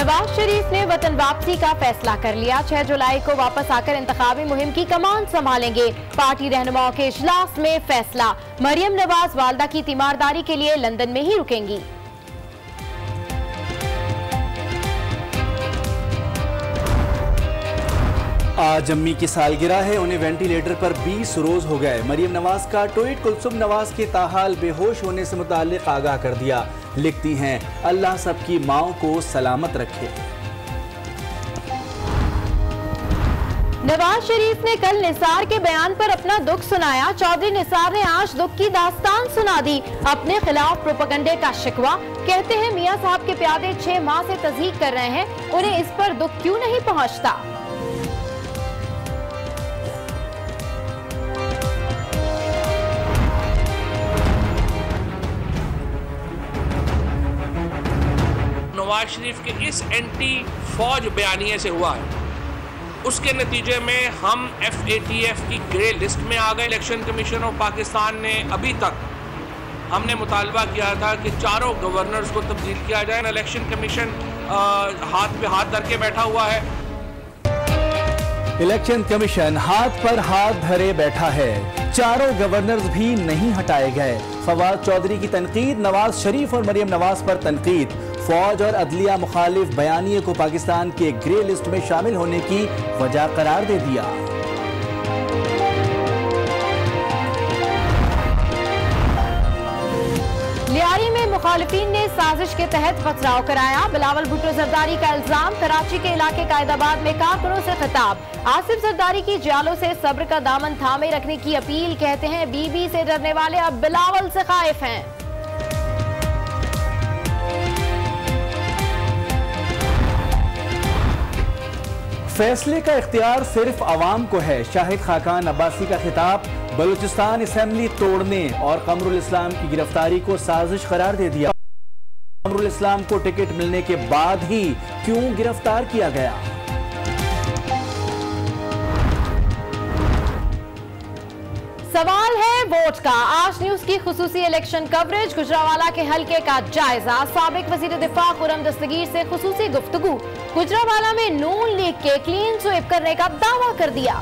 नवाज शरीफ ने वतन वापसी का फैसला कर लिया। 6 जुलाई को वापस आकर इंतखाबी मुहिम की कमान संभालेंगे। पार्टी रहनुमाओं के इजलास में फैसला, मरियम नवाज वालदा की तीमारदारी के लिए लंदन में ही रुकेंगी। आज अम्मी की सालगिरह है, उन्हें वेंटिलेटर पर 20 रोज हो गए। मरियम नवाज का ट्वीट कुलसुम नवाज के ताहाल बेहोश होने से मुताल्लिक आगाह कर दिया। लिखती हैं, अल्लाह सबकी माओं को सलामत रखे। नवाज शरीफ ने कल निसार के बयान पर अपना दुख सुनाया। चौधरी निसार ने आज दुख की दास्तान सुना दी। अपने खिलाफ प्रोपेगेंडे का शिकवा, कहते हैं मियां साहब के प्यादे 6 माह से तस्दीक कर रहे हैं, उन्हें इस पर दुख क्यों नहीं पहुंचता। नवाज शरीफ के इस एंटी फौज बयानिए से हुआ है, उसके नतीजे में हम FATF की ग्रे लिस्ट में आ गए। इलेक्शन कमीशन ऑफ पाकिस्तान ने अभी तक हमने मुतालबा किया था कि 4 गवर्नर्स को तब्दील किया जाए। इलेक्शन कमीशन हाथ पे हाथ धर के बैठा हुआ है। इलेक्शन कमीशन हाथ पर हाथ धरे बैठा है, 4 गवर्नर्स भी नहीं हटाए गए। फवाद चौधरी की तनकीद, नवाज शरीफ और मरियम नवाज पर तनकीद। फौज और अदलिया मुखालिफ बयानिए को पाकिस्तान के ग्रे लिस्ट में शामिल होने की वजह करार दे दिया। लियारी में मुखालिफिन ने साजिश के तहत पथराव कराया। बिलावल भुट्टो जरदारी का इल्जाम, कराची के इलाके कायदाबाद में कारकुनों से खिताब। आसिफ जरदारी की जालों से सब्र का दामन थामे रखने की अपील, कहते हैं बीबी से डरने वाले अब बिलावल से खाइफ हैं। फैसले का इख्तियार सिर्फ अवाम को है, शाहिद खाकान अब्बासी का खिताब। बलूचिस्तान असेंबली तोड़ने और कमरुल इस्लाम की गिरफ्तारी को साजिश करार दे दिया। कमरुल इस्लाम को टिकट मिलने के बाद ही क्यों गिरफ्तार किया गया। सवाल है वोट का। आज न्यूज की खुसूसी इलेक्शन कवरेज, गुजरावाला के हल्के का जायजा। साबिक वजीर दिफा खुर्रम दस्तगीर से खुसूसी गुफ्तगू। गुजरावाला में नून लीग के क्लीन स्वीप करने का दावा कर दिया।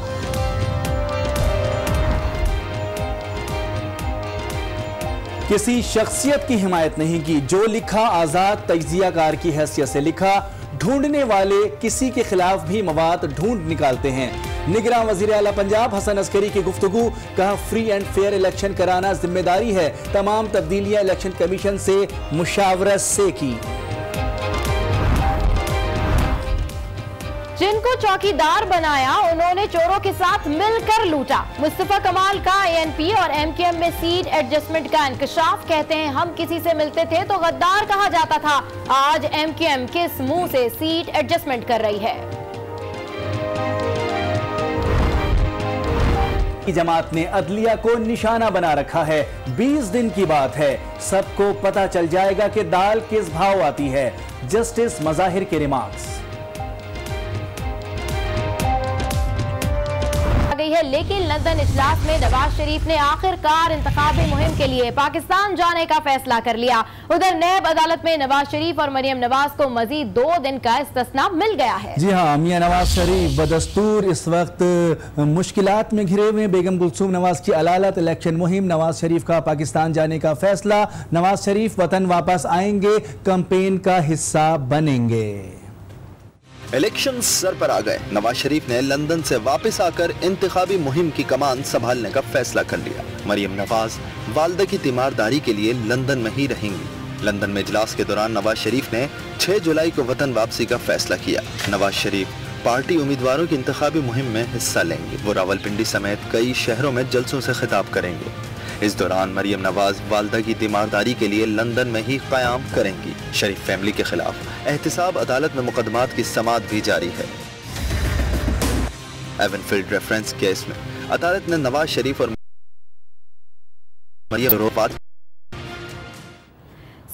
किसी शख्सियत की हिमायत नहीं की, जो लिखा आजाद तज्जियाकार की हैसियत से लिखा। ढूंढने वाले किसी के खिलाफ भी मवाद ढूंढ निकालते हैं। निगरान वजीर आला पंजाब हसन अस्करी की गुफ्तगू, कहा फ्री एंड फेयर इलेक्शन कराना जिम्मेदारी है, तमाम तब्दीलियां इलेक्शन कमीशन से मुशावरत से की। जिनको चौकीदार बनाया उन्होंने चोरों के साथ मिलकर लूटा। मुस्तफा कमाल का ANP और MKM में सीट एडजस्टमेंट का इंकशाफ, कहते हैं हम किसी से मिलते थे तो गद्दार कहा जाता था। आज MKM किस मुंह से सीट एडजस्टमेंट कर रही है। जमात ने अदलिया को निशाना बना रखा है। 20 दिन की बात है, सबको पता चल जाएगा कि दाल किस भाव आती है। जस्टिस मज़ाहिर के रिमार्क्स गई है, लेकिन लंदन इजलास में नवाज शरीफ ने आखिरकार इंतखाबी मुहिम के लिए पाकिस्तान जाने का फैसला कर लिया। उधर नैब अदालत में नवाज शरीफ और मरियम नवाज को मजीद 2 दिन का इस्तिस्ना मिल गया है। जी हाँ, मियां नवाज शरीफ बदस्तूर इस वक्त मुश्किलात में घिरे हुए। बेगम कुलसूम नवाज की अलालत, इलेक्शन मुहिम, नवाज शरीफ का पाकिस्तान जाने का फैसला। नवाज शरीफ वतन वापस आएंगे, कैंपेन का हिस्सा बनेंगे। इलेक्शन सर पर आ गए। नवाज शरीफ ने लंदन से वापस आकर इंतखाबी मुहिम की कमान संभालने का फैसला कर लिया। मरियम नवाज वालदा की तीमारदारी के लिए लंदन में ही रहेंगी। लंदन में इजलास के दौरान नवाज शरीफ ने 6 जुलाई को वतन वापसी का फैसला किया। नवाज शरीफ पार्टी उम्मीदवारों की इंतखाबी मुहिम में हिस्सा लेंगे। वो रावलपिंडी समेत कई शहरों में जलसों से खिताब करेंगे। इस दौरान मरियम नवाज वालदा की तीमारदारी के लिए लंदन में ही क़याम करेंगी। शरीफ फैमिली के खिलाफ एहतिसाब अदालत में मुकदमात की समाअत भी जारी है। एवनफील्ड रेफरेंस केस में अदालत ने नवाज शरीफ और मरियम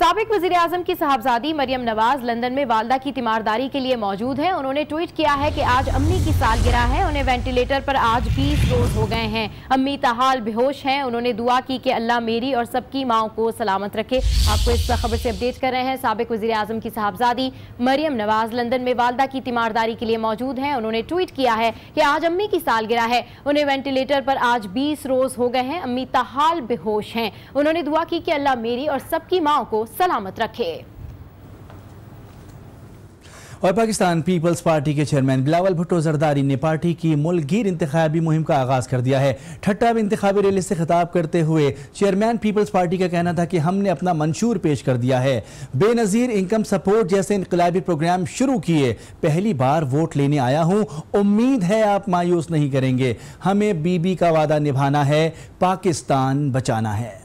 साबिक वज़ीर आज़म की साहबजादी मरियम नवाज लंदन में वालदा की तीमारदारी के लिए मौजूद हैं। उन्होंने ट्वीट किया है कि आज अम्मी की सालगिरह है। उन्हें वेंटिलेटर पर आज 20 रोज हो गए हैं। अम्मी ताहाल बेहोश हैं। उन्होंने दुआ की कि अल्लाह मेरी और सबकी माओ को सलामत रखे। आपको इस खबर से अपडेट कर रहे हैं। साबिक वज़ीर आज़म की साहबजादी मरियम नवाज लंदन में वालदा की तीमारदारी के लिए मौजूद हैं। उन्होंने ट्वीट किया है कि आज अम्मी की सालगिरह है। उन्हें वेंटिलेटर पर आज 20 रोज हो गए हैं। अम्मी ताहाल बेहोश हैं। उन्होंने दुआ की कि अल्लाह मेरी और सबकी माओ को सलामत रखे। और पाकिस्तान पीपल्स पार्टी के चेयरमैन बिलावल भुट्टो जरदारी ने पार्टी की मुल्कगीर इंतखाबी मुहिम का आगाज कर दिया है। ठट्टा में इंतखाबी रैली से खिताब करते हुए चेयरमैन पीपल्स पार्टी का कहना था कि हमने अपना मंशूर पेश कर दिया है। बेनजीर इनकम सपोर्ट जैसे इनकलाबी प्रोग्राम शुरू किए। पहली बार वोट लेने आया हूं, उम्मीद है आप मायूस नहीं करेंगे। हमें बीबी का वादा निभाना है, पाकिस्तान बचाना है।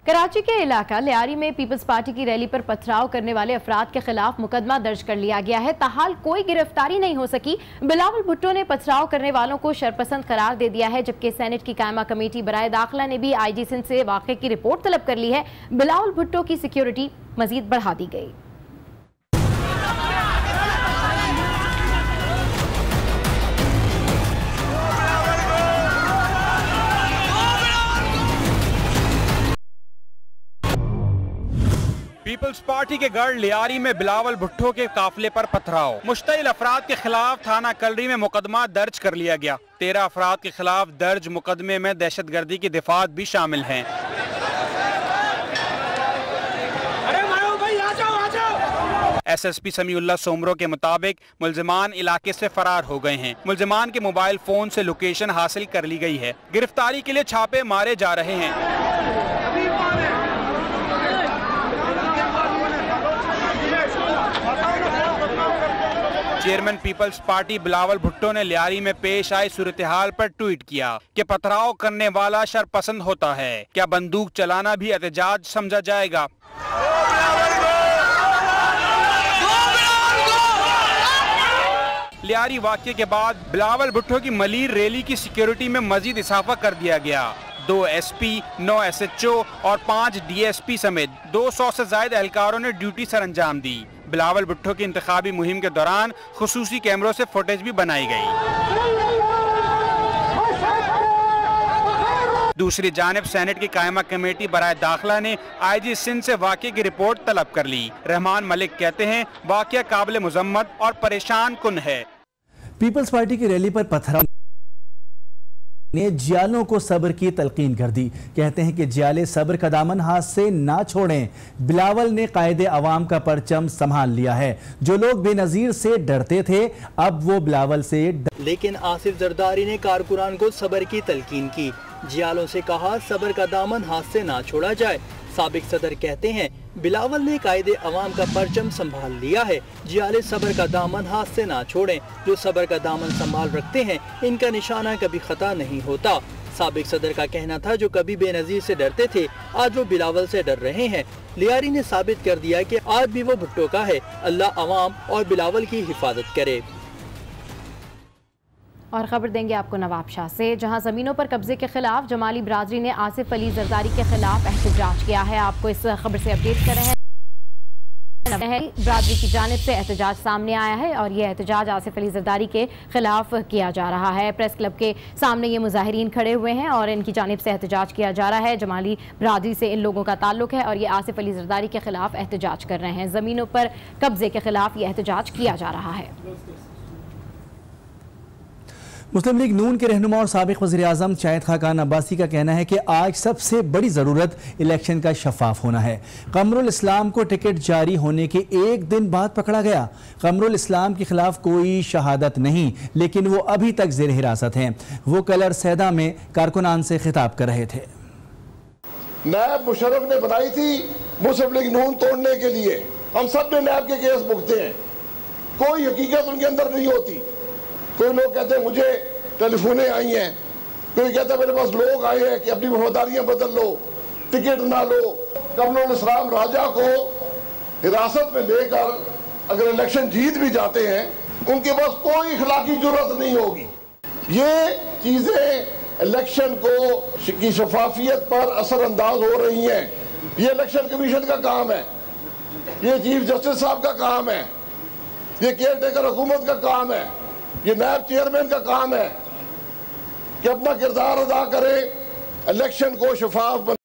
कराची के इलाका लियारी में पीपल्स पार्टी की रैली पर पथराव करने वाले अफराद के खिलाफ मुकदमा दर्ज कर लिया गया है। ताहाल कोई गिरफ्तारी नहीं हो सकी। बिलावल भुट्टो ने पथराव करने वालों को शरपसंद करार दे दिया है, जबकि सेनेट की कायमा कमेटी बराए दाखिला ने भी IG सिंध से वाक़े की रिपोर्ट तलब कर ली है। बिलावल भुट्टो की सिक्योरिटी मजीद बढ़ा दी गई। पीपल्स पार्टी के गढ़ लियारी में बिलावल भुट्टो के काफिले पर पथराव। मुश्तइल अफराद के खिलाफ थाना कलरी में मुकदमा दर्ज कर लिया गया। 13 अफराद के खिलाफ दर्ज मुकदमे में दहशतगर्दी की दिफात भी शामिल हैं। SSP समीउल्लाह सोमरो के मुताबिक मुल्जिमान इलाके से फरार हो गए हैं। मुल्जिमान के मोबाइल फोन से लोकेशन हासिल कर ली गई है। गिरफ्तारी के लिए छापे मारे जा रहे हैं। Chairman Peoples Party Bilawal Bhutto ने लियारी में पेश आई सूरत हाल पर ट्वीट किया कि पथराव करने वाला शरपसंद होता है, क्या बंदूक चलाना भी एहतजाज समझा जाएगा? लियारी वाक़े के बाद बिलावल भुट्टो की मलीर रैली की सिक्योरिटी में मजीद इजाफा कर दिया गया। 2 SP, 9 SHO और 5 DSP समेत 200 से ज्यादा एहलकारों ने ड्यूटी सर अंजाम दी। बिलावल भुट्टो की इंतखाबी मुहिम के दौरान खुसूसी कैमरों से फुटेज भी बनाई गई। दूसरी जानिब सेनेट की कायमा कमेटी बराए दाखिला ने IG सिंध से वाक़े की रिपोर्ट तलब कर ली। रहमान मलिक कहते हैं वाक़या काबिल मुज़म्मत और परेशान कुन है। पीपल्स पार्टी की रैली पर पथराव ने जियालों को सब्र की तलकीन कर दी। कहते हैं कि जियाले सब्र का दामन हाथ से ना छोड़ें। बिलावल ने कायदे अवाम का परचम संभाल लिया है। जो लोग बेनजीर से डरते थे अब वो बिलावल से लेकिन आसिफ जरदारी ने कारकुनान को सब्र की तलकीन की। जियालों से कहा सब्र का दामन हाथ से ना छोड़ा जाए। साबिक सदर कहते हैं बिलावल ने कायदे अवाम का परचम संभाल लिया है। जियाले सब्र का दामन हाथ से ना छोड़ें। जो सब्र का दामन संभाल रखते हैं इनका निशाना कभी खता नहीं होता। साबिक सदर का कहना था जो कभी बेनजीर से डरते थे आज वो बिलावल से डर रहे हैं। लियारी ने साबित कर दिया कि आज भी वो भुट्टो का है। अल्लाह अवाम और बिलावल की हिफाजत करे। और खबर देंगे आपको नवाबशाह से, जहां जमीनों पर कब्जे के खिलाफ जमाली बरादरी ने आसिफ अली जरदारी के खिलाफ एहतजाज किया है। आपको इस खबर से अपडेट कर रहे हैं। बरादरी की जानिब से एहतजाज सामने आया है और ये एहतजाज आसिफ अली जरदारी के खिलाफ किया जा रहा है। प्रेस क्लब के सामने ये मुजाहिरीन खड़े हुए हैं और इनकी जानिब से एहतजाज किया जा रहा है। जमाली बरादरी से इन लोगों का ताल्लुक है और ये आसिफ अली जरदारी के खिलाफ एहतजाज कर रहे हैं। जमीनों पर कब्जे के खिलाफ ये एहतजाज किया जा रहा है। मुस्लिम लीग नून के रहनुमा और साबिक वज़ीर-ए-आज़म शाहिद खाकान अब्बासी का कहना है कि आज सबसे बड़ी ज़रूरत इलेक्शन का शफाफ होना है। कमरुल इस्लाम को टिकट जारी होने के एक दिन बाद पकड़ा गया। कमरुल इस्लाम के खिलाफ कोई शहादत नहीं, लेकिन वो अभी तक ज़ेर हिरासत हैं। वो कलर सैदा में कारकुनान से खिताब कर रहे थे। नायब मुशर्रफ ने बनाई थी मुस्लिम लीग नून तोड़ने के लिए। हम सब ने नायब के केस भुगते हैं, कोई हकीकत उनके अंदर नहीं होती। कोई लोग कहते हैं मुझे टेलीफोनें आई हैं, कोई कहता है मेरे पास लोग आए हैं कि अपनी वफादारियां बदल लो, टिकट ना लो। कमरुल इस्लाम राजा को हिरासत में लेकर अगर इलेक्शन जीत भी जाते हैं, उनके पास कोई इखलाकी जुर्रत नहीं होगी। ये चीजें इलेक्शन को की शफाफियत पर असरअंदाज हो रही हैं। ये इलेक्शन कमीशन का काम है, ये चीफ जस्टिस साहब का काम है, ये केयर टेकर हुकूमत का काम है, ये नायब चेयरमैन का काम है कि अपना किरदार अदा करे, इलेक्शन को शफाफ